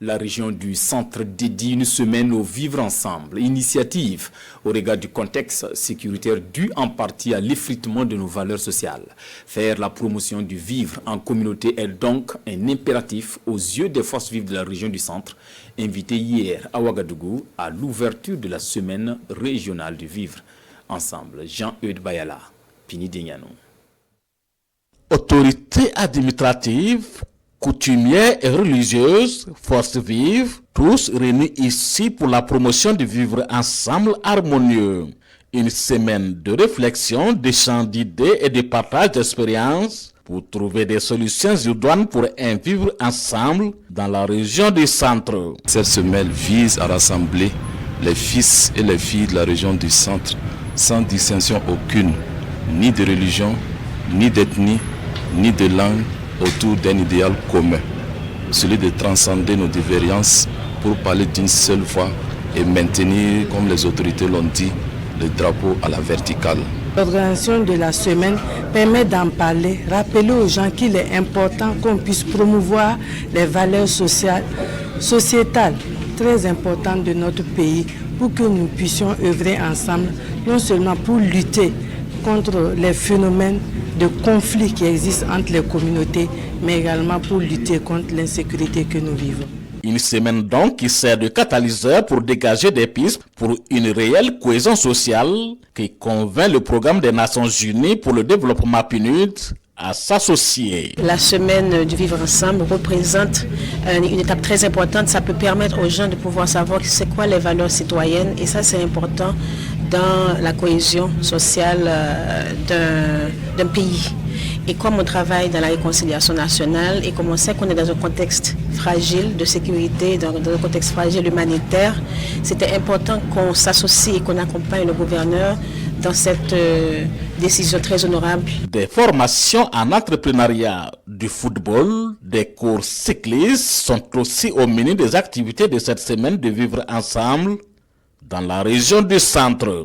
La région du centre dédie une semaine au vivre ensemble, initiative au regard du contexte sécuritaire dû en partie à l'effritement de nos valeurs sociales. Faire la promotion du vivre en communauté est donc un impératif aux yeux des forces vives de la région du centre, invitées hier à Ouagadougou à l'ouverture de la semaine régionale du vivre ensemble. Jean-Eudes Bayala, Pini Dignano. Autorités administratives, coutumières et religieuses, forces vives, tous réunis ici pour la promotion du vivre ensemble harmonieux. Une semaine de réflexion, d'échange d'idées et de partage d'expériences pour trouver des solutions idoines pour un vivre ensemble dans la région du centre. Cette semaine vise à rassembler les fils et les filles de la région du centre sans distinction aucune, ni de religion, ni d'ethnie, ni de langue, autour d'un idéal commun, celui de transcender nos divergences pour parler d'une seule voix et maintenir, comme les autorités l'ont dit, le drapeau à la verticale. L'organisation de la semaine permet d'en parler, rappeler aux gens qu'il est important qu'on puisse promouvoir les valeurs sociétales très importantes de notre pays pour que nous puissions œuvrer ensemble, non seulement pour lutter contre les phénomènes de conflits qui existent entre les communautés, mais également pour lutter contre l'insécurité que nous vivons. Une semaine donc qui sert de catalyseur pour dégager des pistes pour une réelle cohésion sociale qui convainc le programme des Nations Unies pour le développement PNUD à s'associer. La semaine du vivre ensemble représente une étape très importante. Ça peut permettre aux gens de pouvoir savoir c'est quoi les valeurs citoyennes et ça c'est important dans la cohésion sociale d'un pays. Et comme on travaille dans la réconciliation nationale et comme on sait qu'on est dans un contexte fragile de sécurité, dans un contexte fragile humanitaire, c'était important qu'on s'associe et qu'on accompagne le gouverneur dans cette décision très honorable. Des formations en entrepreneuriat, du football, des cours cyclistes sont aussi au menu des activités de cette semaine de vivre ensemble dans la région du centre.